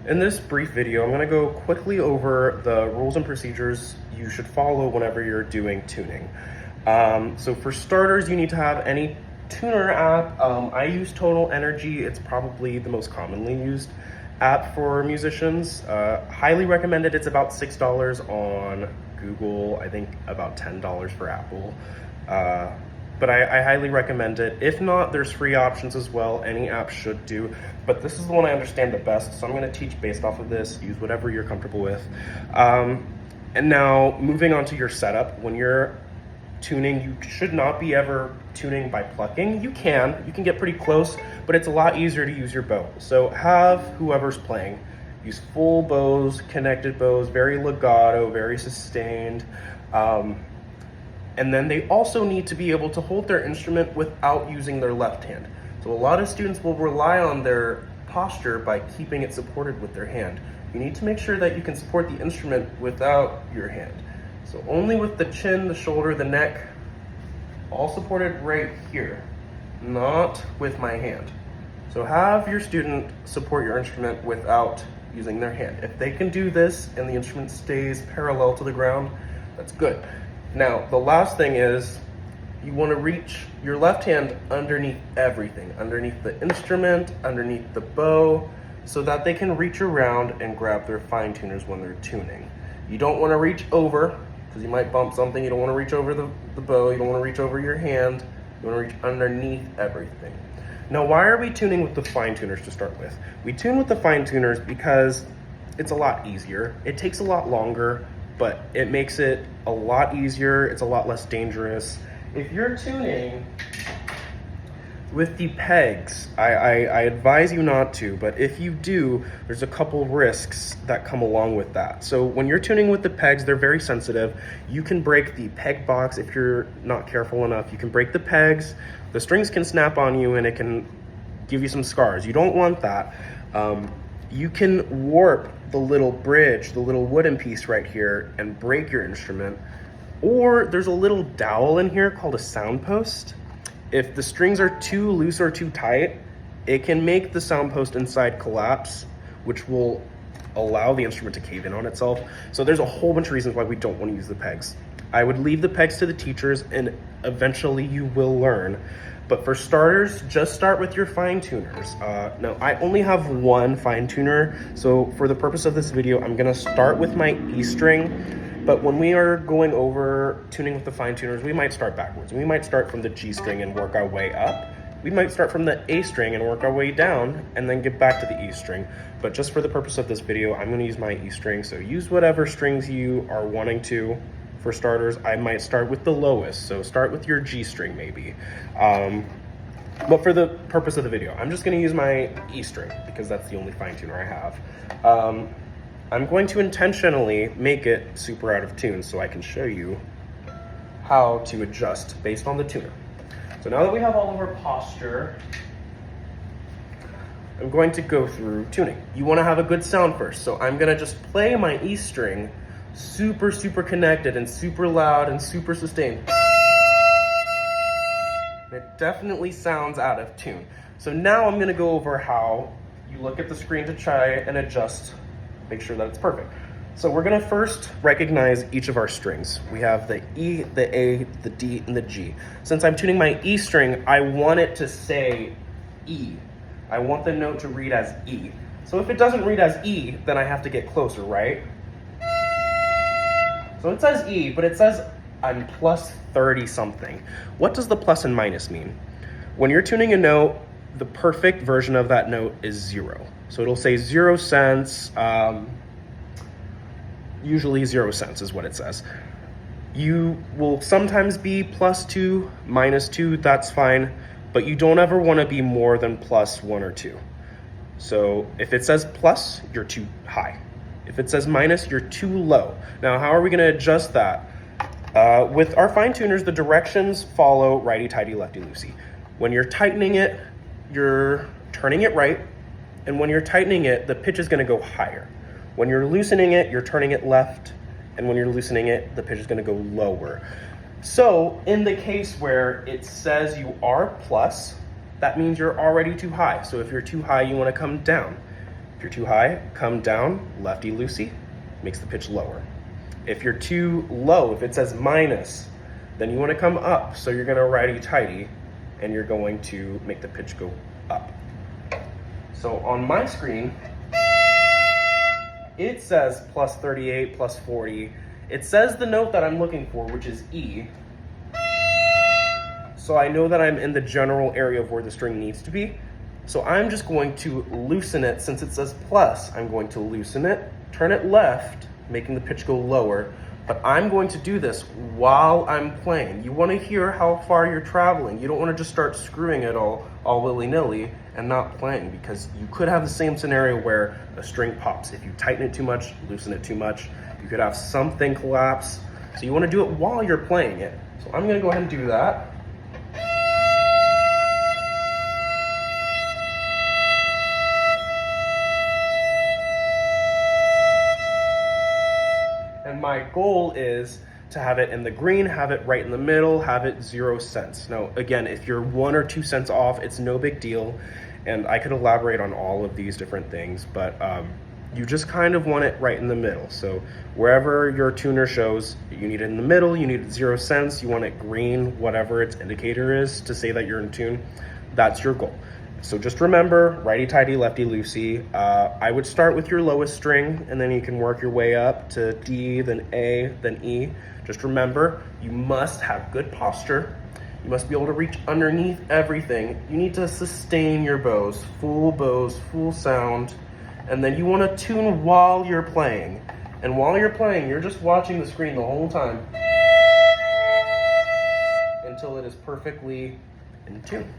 In this brief video, I'm going to go quickly over the rules and procedures you should follow whenever you're doing tuning. So for starters, you need to have any tuner app. I use Total Energy. It's probably the most commonly used app for musicians. Highly recommended. It's about $6 on Google, I think about $10 for Apple. But I highly recommend it. If not, there's free options as well. Any app should do, but this is the one I understand the best, so I'm gonna teach based off of this. Use whatever you're comfortable with. And now, moving on to your setup. When you're tuning, you should not be ever tuning by plucking. You can get pretty close, but it's a lot easier to use your bow. So have whoever's playing use full bows, connected bows, very legato, very sustained. And then they also need to be able to hold their instrument without using their left hand. So a lot of students will rely on their posture by keeping it supported with their hand. You need to make sure that you can support the instrument without your hand. So only with the chin, the shoulder, the neck, all supported right here, not with my hand. So have your student support your instrument without using their hand. If they can do this and the instrument stays parallel to the ground, that's good. Now, the last thing is you want to reach your left hand underneath everything, underneath the instrument, underneath the bow, so that they can reach around and grab their fine tuners when they're tuning. You don't want to reach over, because you might bump something. You don't want to reach over the bow. You don't want to reach over your hand. You want to reach underneath everything. Now, why are we tuning with the fine tuners to start with? We tune with the fine tuners because it's a lot easier. It takes a lot longer, but it makes it a lot easier. It's a lot less dangerous. If you're tuning with the pegs, I advise you not to, but if you do, there's a couple risks that come along with that. So when you're tuning with the pegs, they're very sensitive. You can break the peg box if you're not careful enough. You can break the pegs, the strings can snap on you, and it can give you some scars. You don't want that. You can warp the little bridge, the little wooden piece right here, and break your instrument. Or there's a little dowel in here called a sound post. If the strings are too loose or too tight, it can make the sound post inside collapse, which will allow the instrument to cave in on itself. So there's a whole bunch of reasons why we don't want to use the pegs. I would leave the pegs to the teachers, and eventually you will learn. But for starters, just start with your fine tuners. Now, I only have one fine tuner, so for the purpose of this video, I'm gonna start with my E string. But when we are going over tuning with the fine tuners, we might start backwards. We might start from the G string and work our way up. We might start from the A string and work our way down and then get back to the E string. But just for the purpose of this video, I'm gonna use my E string. So use whatever strings you are wanting to. For starters, I might start with the lowest. So start with your G string maybe. But for the purpose of the video, I'm just gonna use my E string because that's the only fine tuner I have. I'm going to intentionally make it super out of tune so I can show you how to adjust based on the tuner. So now that we have all of our posture, I'm going to go through tuning. You want to have a good sound first, so I'm going to just play my E string super connected and super loud and super sustained. It definitely sounds out of tune. So now I'm going to go over how you look at the screen to try and adjust, make sure that it's perfect. So we're gonna first recognize each of our strings. We have the E, the A, the D, and the G. Since I'm tuning my E string, I want it to say E. I want the note to read as E. So if it doesn't read as E, then I have to get closer, right? So it says E, but it says I'm plus 30 something. What does the plus and minus mean? When you're tuning a note, the perfect version of that note is 0. So it'll say 0 cents, usually 0 cents is what it says. You will sometimes be +2, -2, that's fine, but you don't ever want to be more than +1 or 2. So if it says plus, you're too high. If it says minus, you're too low. Now, how are we going to adjust that? With our fine tuners, the directions follow righty-tighty, lefty-loosey. When you're tightening it, you're turning it right. And when you're tightening it, the pitch is going to go higher. When you're loosening it, you're turning it left. And when you're loosening it, the pitch is going to go lower. So in the case where it says you are plus, that means you're already too high. So if you're too high, you want to come down. If you're too high, come down, lefty-loosey, makes the pitch lower. If you're too low, if it says minus, then you want to come up. So you're going to righty-tighty, and you're going to make the pitch go up. So on my screen, it says plus 38, plus 40. It says the note that I'm looking for, which is E. So I know that I'm in the general area of where the string needs to be. So I'm just going to loosen it. Since it says plus, I'm going to loosen it, turn it left, making the pitch go lower. But I'm going to do this while I'm playing. You want to hear how far you're traveling. You don't want to just start screwing it all willy-nilly and not playing, because you could have the same scenario where a string pops. If you tighten it too much, loosen it too much, you could have something collapse. So you want to do it while you're playing it. So I'm going to go ahead and do that. And my goal is to have it in the green, have it right in the middle, have it 0 cents. Now, again, if you're 1 or 2 cents off, it's no big deal. And I could elaborate on all of these different things, but you just kind of want it right in the middle. So wherever your tuner shows, you need it in the middle, you need it 0 cents, you want it green, whatever its indicator is to say that you're in tune, that's your goal. So just remember, righty-tighty, lefty-loosey. I would start with your lowest string, and then you can work your way up to D, then A, then E. Just remember, you must have good posture. You must be able to reach underneath everything. You need to sustain your bows, full sound. And then you want to tune while you're playing. And while you're playing, you're just watching the screen the whole time until it is perfectly in tune.